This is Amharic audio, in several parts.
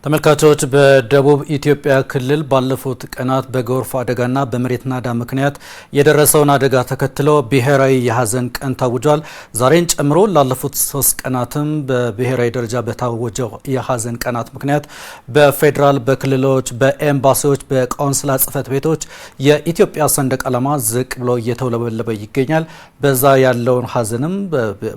ተመልካቾች በደቡብ ኢትዮጵያ ክልል ባለፉት ቀናት በጎርፍ አደጋና በመሬት ናዳ ምክንያት የደረሰውን አደጋ ተከትሎ ብሔራዊ የሐዘን ቀን ታውጇል። ዛሬን ጨምሮ ላለፉት 3 ቀናትም በብሔራዊ ደረጃ በታወጀው የሐዘን ቀናት ምክንያት በፌዴራል፣ በክልሎች፣ በኤምባሲዎች፣ በቆንስላ ጽሕፈት ቤቶች የኢትዮጵያ ሰንደቅ ዓላማ ዝቅ ብሎ እየተውለበለበ ይገኛል። በዛ ያለውን ሐዘንም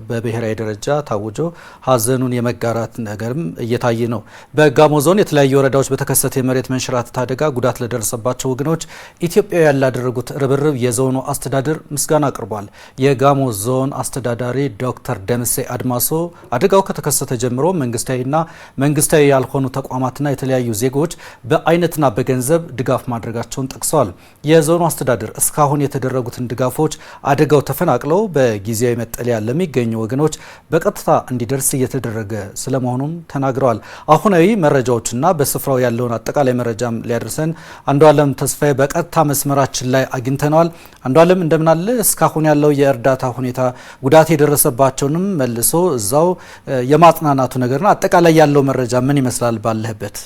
በብሔራዊ ደረጃ ታውጆ ሐዘኑን የመጋራት ነገርም እየታየ ነው። በጋሞ ዞን የተለያዩ ወረዳዎች በተከሰተ የመሬት መንሸራተት አደጋ ጉዳት ለደረሰባቸው ወገኖች ኢትዮጵያውያን ላደረጉት ርብርብ የዞኑ አስተዳደር ምስጋና አቅርቧል። የጋሞ ዞን አስተዳዳሪ ዶክተር ደምሴ አድማሶ አደጋው ከተከሰተ ጀምሮ መንግስታዊና መንግስታዊ ያልሆኑ ተቋማትና የተለያዩ ዜጎች በአይነትና በገንዘብ ድጋፍ ማድረጋቸውን ጠቅሰዋል። የዞኑ አስተዳደር እስካሁን የተደረጉትን ድጋፎች አደጋው ተፈናቅለው በጊዜያዊ መጠለያ ለሚገኙ ወገኖች በቀጥታ እንዲደርስ እየተደረገ ስለመሆኑም ተናግረዋል። አሁናዊ መረጃዎችና በስፍራው ያለውን አጠቃላይ መረጃም ሊያደርሰን አንዷለም ተስፋዬ በቀጥታ መስመራችን ላይ አግኝተናል። አንዷለም እንደምን አለ? እስካሁን ያለው የእርዳታ ሁኔታ ጉዳት የደረሰባቸውንም መልሶ እዛው የማጽናናቱ ነገርና አጠቃላይ ያለው መረጃ ምን ይመስላል ባለህበት?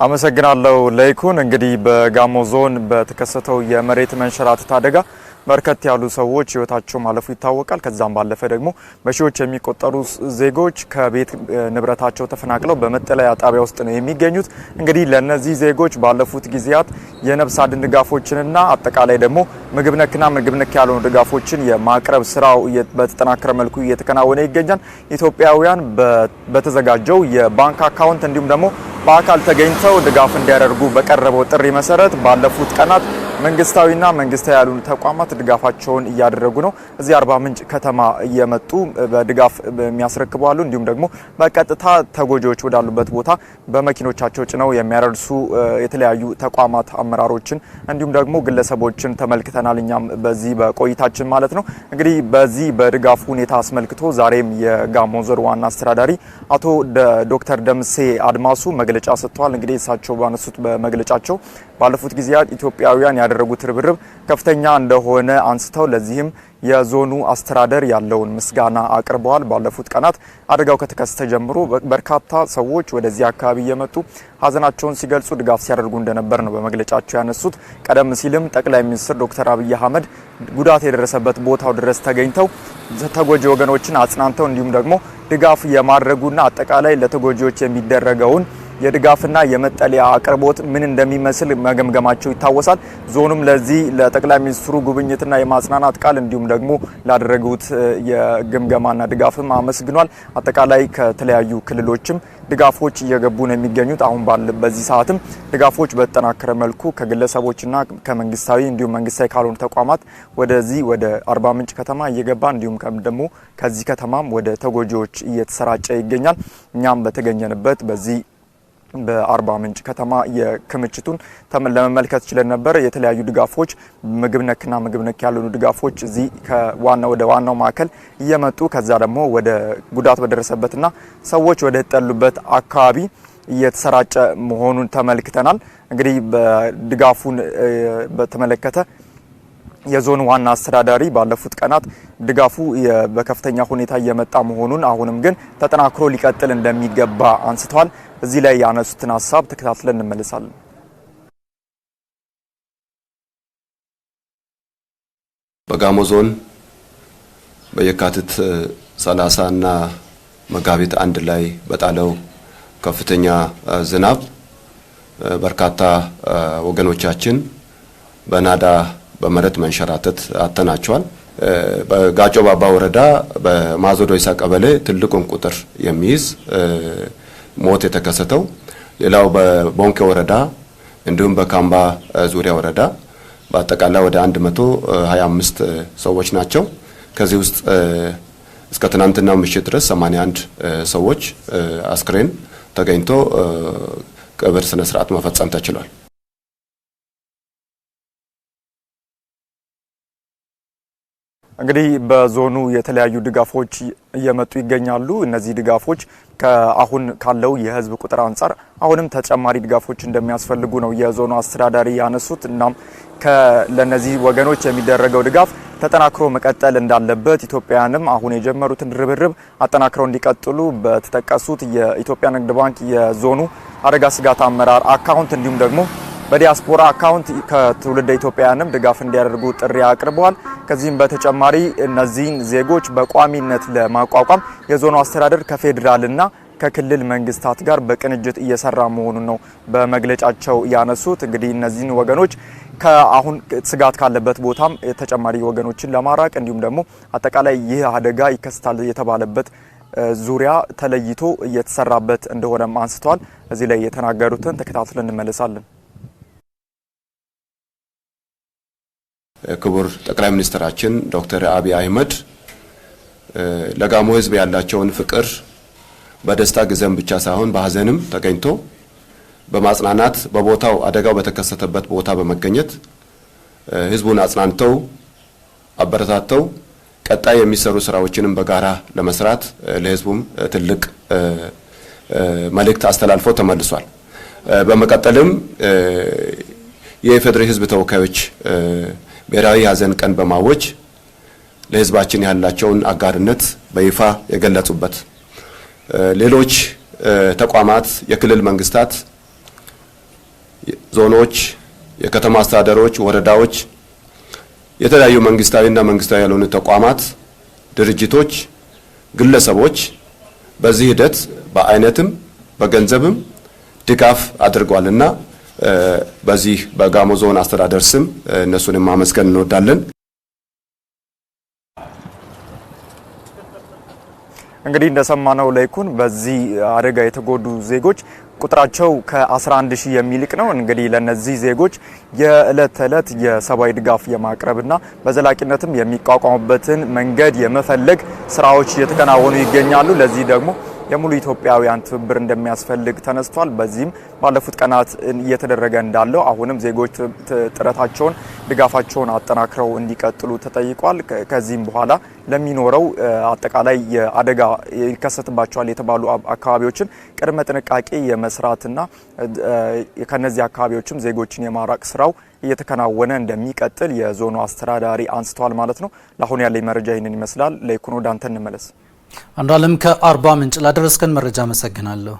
አመሰግናለሁ ለይኩን። እንግዲህ በጋሞ ዞን በተከሰተው የመሬት መንሸራተት አደጋ በርከት ያሉ ሰዎች ህይወታቸው ማለፉ ይታወቃል። ከዛም ባለፈ ደግሞ በሺዎች የሚቆጠሩ ዜጎች ከቤት ንብረታቸው ተፈናቅለው በመጠለያ ጣቢያ ውስጥ ነው የሚገኙት። እንግዲህ ለነዚህ ዜጎች ባለፉት ጊዜያት የነፍስ አድን ድጋፎችንና አጠቃላይ ደግሞ ምግብ ነክና ምግብ ነክ ያልሆኑ ድጋፎችን የማቅረብ ስራው በተጠናከረ መልኩ እየተከናወነ ይገኛል። ኢትዮጵያውያን በተዘጋጀው የባንክ አካውንት እንዲሁም ደግሞ በአካል ተገኝተው ድጋፍ እንዲያደርጉ በቀረበው ጥሪ መሰረት ባለፉት ቀናት መንግስታዊና መንግስታዊ ያልሆኑ ተቋማት ድጋፋቸውን እያደረጉ ነው። እዚህ አርባ ምንጭ ከተማ እየመጡ በድጋፍ የሚያስረክቡ አሉ። እንዲሁም ደግሞ በቀጥታ ተጎጂዎች ወዳሉበት ቦታ በመኪኖቻቸው ጭነው የሚያደርሱ የተለያዩ ተቋማት አመራሮችን እንዲሁም ደግሞ ግለሰቦችን ተመልክተናል። እኛም በዚህ በቆይታችን ማለት ነው። እንግዲህ በዚህ በድጋፍ ሁኔታ አስመልክቶ ዛሬም የጋሞ ዞን ዋና አስተዳዳሪ አቶ ዶክተር ደምሴ አድማሱ መግለጫ ሰጥተዋል። እንግዲህ እሳቸው ባነሱት በመግለጫቸው ባለፉት ጊዜያት ኢትዮጵያውያን ያደረጉት ርብርብ ከፍተኛ እንደሆነ አንስተው ለዚህም የዞኑ አስተዳደር ያለውን ምስጋና አቅርበዋል። ባለፉት ቀናት አደጋው ከተከሰተ ጀምሮ በርካታ ሰዎች ወደዚህ አካባቢ እየመጡ ሀዘናቸውን ሲገልጹ ድጋፍ ሲያደርጉ እንደነበር ነው በመግለጫቸው ያነሱት። ቀደም ሲልም ጠቅላይ ሚኒስትር ዶክተር አብይ አህመድ ጉዳት የደረሰበት ቦታው ድረስ ተገኝተው ተጎጂ ወገኖችን አጽናንተው እንዲሁም ደግሞ ድጋፍ የማድረጉና አጠቃላይ ለተጎጂዎች የሚደረገውን የድጋፍና የመጠለያ አቅርቦት ምን እንደሚመስል መገምገማቸው ይታወሳል። ዞኑም ለዚህ ለጠቅላይ ሚኒስትሩ ጉብኝትና የማጽናናት ቃል እንዲሁም ደግሞ ላደረጉት የግምገማና ድጋፍም አመስግኗል። አጠቃላይ ከተለያዩ ክልሎችም ድጋፎች እየገቡ ነው የሚገኙት። አሁን በዚህ ሰዓትም ድጋፎች በተጠናከረ መልኩ ከግለሰቦችና ከመንግስታዊ እንዲሁም መንግስታዊ ካልሆኑ ተቋማት ወደዚህ ወደ አርባ ምንጭ ከተማ እየገባ እንዲሁም ደግሞ ከዚህ ከተማም ወደ ተጎጂዎች እየተሰራጨ ይገኛል። እኛም በተገኘንበት በዚህ በአርባ ምንጭ ከተማ የክምችቱን ለመመልከት ችለን ነበር። የተለያዩ ድጋፎች ምግብ ነክና ምግብ ነክ ያልሆኑ ድጋፎች እዚህ ወደ ዋናው ማዕከል እየመጡ ከዛ ደግሞ ወደ ጉዳት በደረሰበትና ሰዎች ወደ ተጠሉበት አካባቢ እየተሰራጨ መሆኑን ተመልክተናል። እንግዲህ በድጋፉን በተመለከተ የዞኑ ዋና አስተዳዳሪ ባለፉት ቀናት ድጋፉ በከፍተኛ ሁኔታ እየመጣ መሆኑን አሁንም ግን ተጠናክሮ ሊቀጥል እንደሚገባ አንስተዋል። እዚህ ላይ ያነሱትን ሀሳብ ተከታትለን እንመለሳለን። በጋሞ ዞን በየካቲት 30 እና መጋቢት 1 ላይ በጣለው ከፍተኛ ዝናብ በርካታ ወገኖቻችን በናዳ በመሬት መንሸራተት አተናቸዋል። በጋጮ ባባ ወረዳ በማዞዶይሳ ቀበሌ ትልቁን ቁጥር የሚይዝ ሞት የተከሰተው፣ ሌላው በቦንኬ ወረዳ እንዲሁም በካምባ ዙሪያ ወረዳ በአጠቃላይ ወደ 125 ሰዎች ናቸው። ከዚህ ውስጥ እስከ ትናንትናው ምሽት ድረስ 81 ሰዎች አስክሬን ተገኝቶ ቀብር ስነ ስርዓት መፈጸም ተችሏል። እንግዲህ በዞኑ የተለያዩ ድጋፎች እየመጡ ይገኛሉ። እነዚህ ድጋፎች ከአሁን ካለው የህዝብ ቁጥር አንጻር አሁንም ተጨማሪ ድጋፎች እንደሚያስፈልጉ ነው የዞኑ አስተዳዳሪ ያነሱት። እናም ለነዚህ ወገኖች የሚደረገው ድጋፍ ተጠናክሮ መቀጠል እንዳለበት ኢትዮጵያውያንም አሁን የጀመሩትን ርብርብ አጠናክረው እንዲቀጥሉ በተጠቀሱት የኢትዮጵያ ንግድ ባንክ የዞኑ አደጋ ስጋት አመራር አካውንት እንዲሁም ደግሞ በዲያስፖራ አካውንት ከትውልደ ኢትዮጵያውያንም ድጋፍ እንዲያደርጉ ጥሪ አቅርበዋል። ከዚህም በተጨማሪ እነዚህን ዜጎች በቋሚነት ለማቋቋም የዞኑ አስተዳደር ከፌዴራልና ከክልል መንግስታት ጋር በቅንጅት እየሰራ መሆኑን ነው በመግለጫቸው ያነሱት። እንግዲህ እነዚህን ወገኖች ከአሁን ስጋት ካለበት ቦታም ተጨማሪ ወገኖችን ለማራቅ እንዲሁም ደግሞ አጠቃላይ ይህ አደጋ ይከሰታል የተባለበት ዙሪያ ተለይቶ እየተሰራበት እንደሆነም አንስተዋል። እዚህ ላይ የተናገሩትን ተከታትለን እንመለሳለን። ክቡር ጠቅላይ ሚኒስትራችን ዶክተር አብይ አህመድ ለጋሞ ህዝብ ያላቸውን ፍቅር በደስታ ጊዜም ብቻ ሳይሆን በሀዘንም ተገኝቶ በማጽናናት በቦታው አደጋው በተከሰተበት ቦታ በመገኘት ህዝቡን አጽናንተው አበረታተው ቀጣይ የሚሰሩ ስራዎችንም በጋራ ለመስራት ለህዝቡም ትልቅ መልእክት አስተላልፎ ተመልሷል። በመቀጠልም የፌዴራል ህዝብ ተወካዮች ብሔራዊ ሀዘን ቀን በማወጅ ለህዝባችን ያላቸውን አጋርነት በይፋ የገለጹበት ሌሎች ተቋማት የክልል መንግስታት፣ ዞኖች፣ የከተማ አስተዳደሮች፣ ወረዳዎች፣ የተለያዩ መንግስታዊና መንግስታዊ ያልሆኑ ተቋማት፣ ድርጅቶች፣ ግለሰቦች በዚህ ሂደት በአይነትም በገንዘብም ድጋፍ አድርጓልና በዚህ በጋሞ ዞን አስተዳደር ስም እነሱንም ማመስገን እንወዳለን። እንግዲህ እንደሰማነው ላይኩን በዚህ አደጋ የተጎዱ ዜጎች ቁጥራቸው ከ11000 የሚልቅ ነው። እንግዲህ ለነዚህ ዜጎች የዕለት ተዕለት የሰብአዊ ድጋፍ የማቅረብና በዘላቂነትም የሚቋቋሙበትን መንገድ የመፈለግ ስራዎች እየተከናወኑ ይገኛሉ። ለዚህ ደግሞ የሙሉ ኢትዮጵያውያን ትብብር እንደሚያስፈልግ ተነስቷል። በዚህም ባለፉት ቀናት እየተደረገ እንዳለው አሁንም ዜጎች ጥረታቸውን ድጋፋቸውን አጠናክረው እንዲቀጥሉ ተጠይቋል። ከዚህም በኋላ ለሚኖረው አጠቃላይ የአደጋ ይከሰትባቸዋል የተባሉ አካባቢዎችን ቅድመ ጥንቃቄ የመስራትና ከነዚህ አካባቢዎችም ዜጎችን የማራቅ ስራው እየተከናወነ እንደሚቀጥል የዞኑ አስተዳዳሪ አንስተዋል ማለት ነው። ለአሁን ያለኝ መረጃ ይህንን ይመስላል። ለኢኮኖሚ ዳንተ እንመለስ። አንዱ ዓለም ከአርባ ምንጭ ላደረስከን መረጃ አመሰግናለሁ።